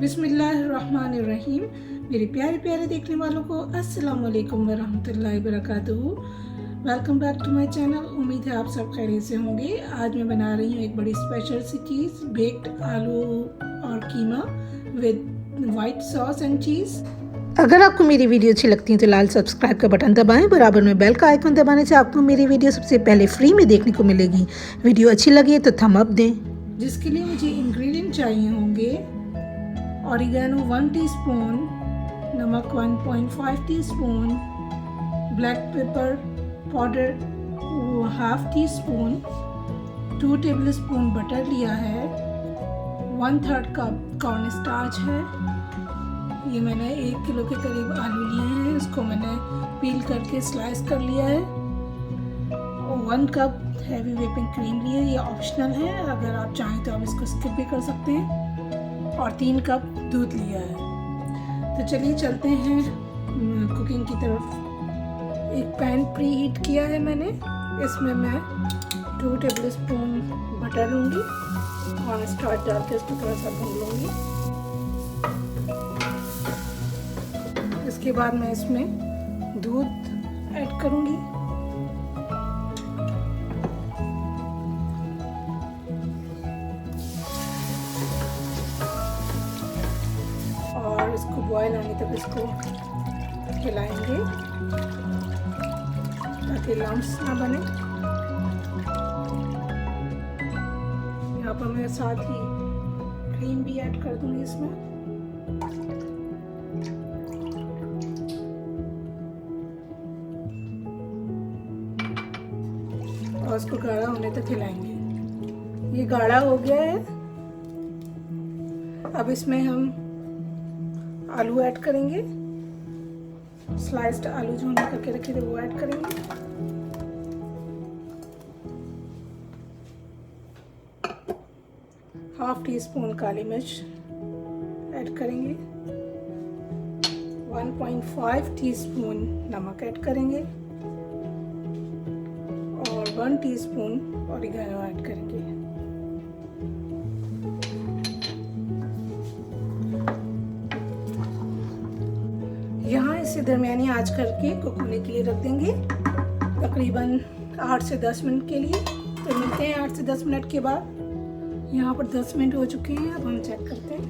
बिस्मिल्लाहिर्रहमानिर्रहीम। मेरे प्यारे प्यारे देखने वालों को अस्सलाम वालेकुम वरहमतुल्लाहि वबरकातुहू। Welcome back to my channel. उम्मीद है आप सब खैरियत से होंगे। आज मैं बना रही हूँ एक बड़ी स्पेशल सी चीज़, बेक्ड आलू और कीमा with white sauce and cheese. अगर आपको मेरी वीडियो अच्छी लगती है तो लाल सब्सक्राइब का बटन दबाएं। बराबर में बेल का आइकन दबाने से आपको मेरी वीडियो सबसे पहले फ्री में देखने को मिलेगी। वीडियो अच्छी लगी है तो थम अप दें। जिसके लिए मुझे इंग्रेडिएंट चाहिए होंगे: ऑरिगेनो 1 टीस्पून, नमक 1.5 teaspoon, black pepper powder 1/2 teaspoon, 2 tablespoon butter लिया है, 1/3 कप कॉर्न स्टार्च है। ये मैंने 1 किलो के करीब आलू लिए हैं, इसको मैंने पील करके स्लाइस कर लिया है। 1 कप हैवी व्हिपिंग क्रीम लिए, ये ऑप्शनल है, अगर आप चाहें तो आप इसको स्किप भी कर सकते हैं। और 3 कप दूध लिया है। तो चलिए चलते हैं कुकिंग की तरफ। एक पैन प्री हीट किया है मैंने, इसमें मैं 2 टेबलस्पून बटर लूँगी और स्टार्च डाल के इसको थोड़ा सा भून लूँगी। इसके बाद मैं इसमें दूध ऐड करूँगी। और इसको बॉयल आने तक इसको हिलाएंगे ताकि लम्प्स ना बने। यहाँ पर मैं साथ ही क्रीम भी ऐड कर दूंगी इसमें। और इसको गाढ़ा होने तक हिलाएंगे। ये गाढ़ा हो गया है। अब इसमें हम आलू ऐड करेंगे। स्लाइस्ड आलू जो हमने करके रखे थे वो ऐड करेंगे। हाफ टी स्पून काली मिर्च ऐड करेंगे। 1.5 टीस्पून नमक ऐड करेंगे और 1 टीस्पून ऑरिगेनो ऐड करेंगे। यहाँ इसे दरमियानी आंच करके कुक होने के लिए रख देंगे तकरीबन 8 से 10 मिनट के लिए। तो मिलते हैं 8 से 10 मिनट के बाद। यहाँ पर 10 मिनट हो चुके हैं, अब हम चेक करते हैं।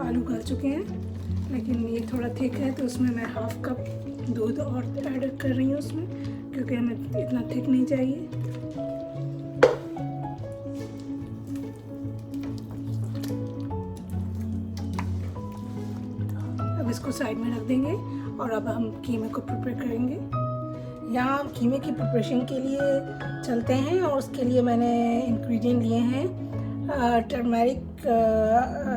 आलू गल चुके हैं, लेकिन ये थोड़ा थिक है तो उसमें मैं 1/2 कप दूध और ऐड कर रही हूँ उसमें, क्योंकि हमें इतना थिक नहीं चाहिए। अब इसको साइड में रख देंगे और अब हम कीमे को प्रिपेयर करेंगे। यहाँ हम कीमे की प्रिपरेशन के लिए चलते हैं और उसके लिए मैंने इंग्रेडिएंट लिए हैं: टर्मेरिक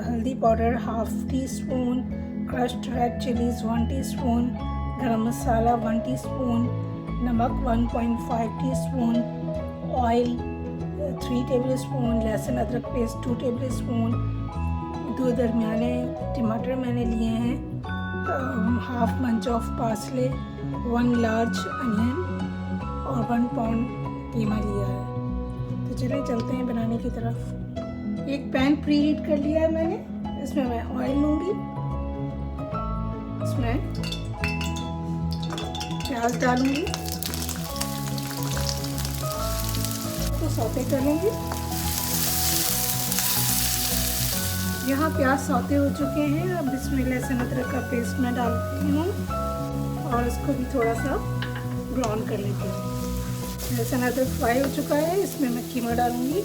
हल्दी powder 1/2 teaspoon, crushed red chillies 1 teaspoon, गरम मसाला 1 टीस्पून, नमक 1.5 टीस्पून, ऑयल 3 टेबलस्पून, लहसुन अदरक पेस्ट 2 टेबलस्पून, 2 दरमियाने टमाटर मैंने लिए हैं, 1/2 bunch of parsley, 1 large onion और 1 पाउंड कीमा लिया है। तो चलिए चलते हैं बनाने की तरफ। एक पैन प्री हीट कर लिया है मैंने, इसमें मैं ऑयल लूँगी। इसमें प्याज डालूँगी, तो सौते कर लेंगे। यहाँ प्याज सौते हो चुके हैं। अब इसमें लहसुन अदरक का पेस्ट मैं डालती हूँ और इसको भी थोड़ा सा ब्राउन कर लेती हूँ। लहसुन अदरक फ्राई हो चुका है, इसमें मैं कीमा डालूँगी।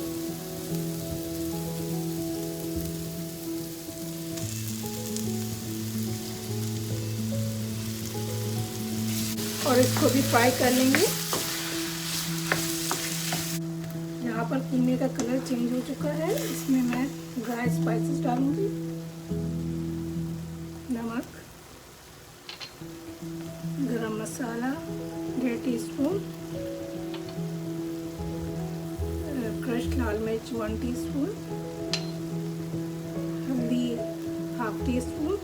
और इसको भी फ्राई कर लेंगे। यहाँ पर कीमे का कलर चेंज हो चुका है, इसमें मैं ड्राई स्पाइसेस डालूंगी। नमक, गरम मसाला 1.5 टीस्पून, क्रश्ड लाल मिर्च 1 टीस्पून, हल्दी 1/2 टीस्पून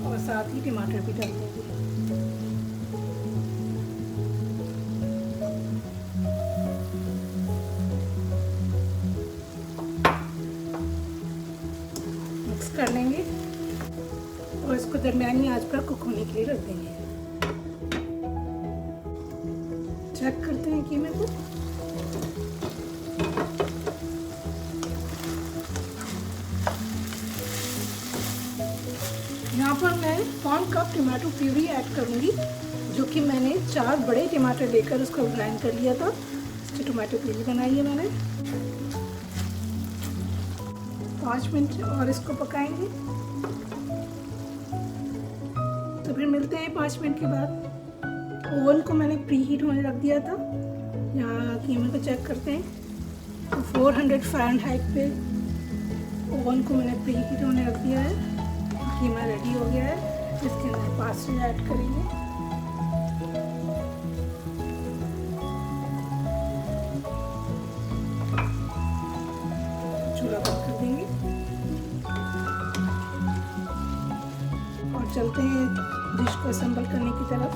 और साथ ही टमाटर भी डाल देंगे। कर लेंगे और इसको दरमियानी आंच पर कुक होने के लिए रख देंगे। चेक करते हैं कीमे को। यहाँ पर मैं 1 कप टमाटो प्यूरी ऐड करूँगी, जो कि मैंने 4 बड़े टमाटर लेकर उसको ग्राइंड कर लिया था। इसकी टमाटो प्यूरी बनाई है मैंने। 5 मिनट और इसको पकाएंगे, तो फिर मिलते हैं 5 मिनट के बाद। ओवन को मैंने प्री हीट होने रख दिया था। यहाँ कीमे को चेक करते हैं, तो 400 फ़ारेनहाइट पे ओवन को मैंने प्री हीट होने रख दिया है। कीमा रेडी हो गया है। इसके अंदर पास्ता ऐड करेंगे। चूल्हा बंद कर देंगे और चलते हैं डिश को असेंबल करने की तरफ।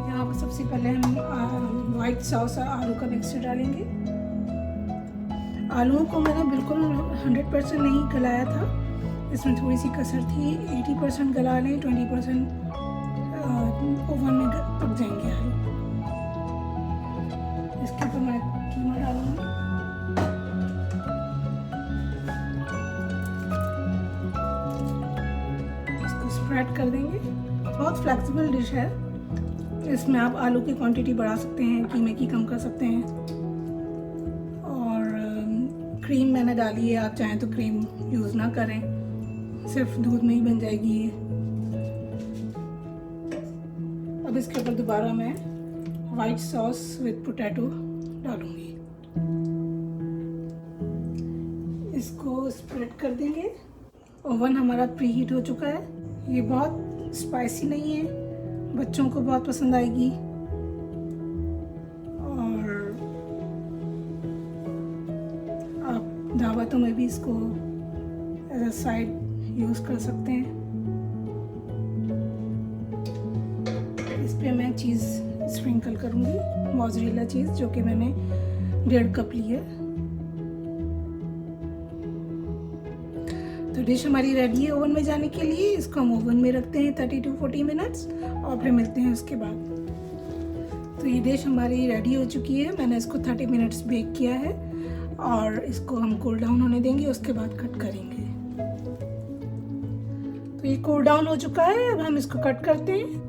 यहाँ पर सबसे पहले हम वाइट सॉस और आलू का मिक्सचर डालेंगे। आलूओं को मैंने बिल्कुल 100% नहीं गलाया था, इसमें थोड़ी सी कसर थी। 80% गला लें, 20% ओवन में पक जाएंगे आलू। इसके ऊपर मैं कीमा डालूंगी। इसको स्प्रेड कर देंगे। बहुत फ्लेक्सिबल डिश है, इसमें आप आलू की क्वांटिटी बढ़ा सकते हैं, कीमे की कम कर सकते हैं। और क्रीम मैंने डाली है, आप चाहें तो क्रीम यूज़ ना करें, सिर्फ दूध में ही बन जाएगी ये। अब इसके ऊपर दोबारा मैं वाइट सॉस विद पोटैटो डालूंगी। इसको स्प्रेड कर देंगे। ओवन हमारा प्री हीट हो चुका है। ये बहुत स्पाइसी नहीं है, बच्चों को बहुत पसंद आएगी। और आप दावतों में भी इसको एज अ साइड यूज़ कर सकते हैं। इस पे मैं चीज़ स्प्रिंकल करूँगी, मोज़रेला चीज़, जो कि मैंने 1.5 कप ली है। तो डिश हमारी रेडी है ओवन में जाने के लिए। इसको हम ओवन में रखते हैं 30 to 40 मिनट्स और फिर मिलते हैं उसके बाद। तो ये डिश हमारी रेडी हो चुकी है। मैंने इसको 30 मिनट्स बेक किया है और इसको हम कूल डाउन होने देंगे, उसके बाद कट करेंगे। तो ये कूल डाउन हो चुका है, अब हम इसको कट करते हैं।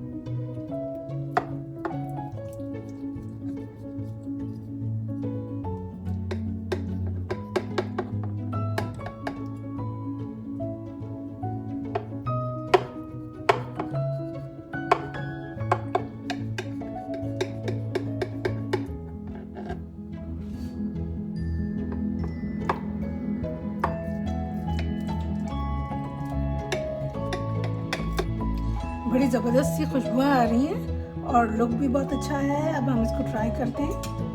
बड़ी ज़बरदस्त सी खुशबू आ रही है और लुक भी बहुत अच्छा है। अब हम इसको ट्राई करते हैं।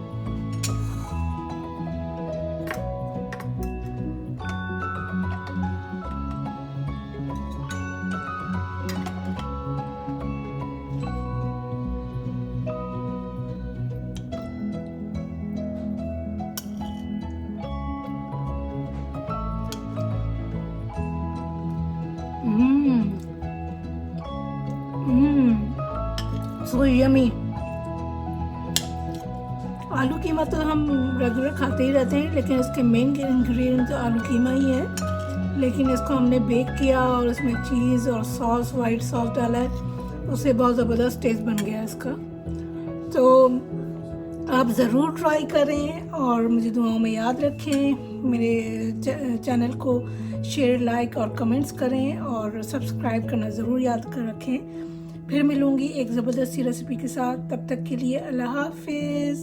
So yummy. आलू कीमा तो हम रेगुलर खाते ही रहते हैं, लेकिन इसके मेन इंग्रेडिएंट तो आलू कीमा ही है। लेकिन इसको हमने बेक किया और उसमें चीज़ और सॉस, वाइट सॉस डाला है, उससे बहुत ज़बरदस्त टेस्ट बन गया इसका। तो आप ज़रूर ट्राई करें और मुझे दुआओं में याद रखें। मेरे चैनल को शेयर, लाइक और कमेंट्स करें और सब्सक्राइब करना ज़रूर याद कर रखें। फिर मिलूँगी एक ज़बरदस्त सी रेसिपी के साथ। तब तक के लिए अल्लाह हाफिज़।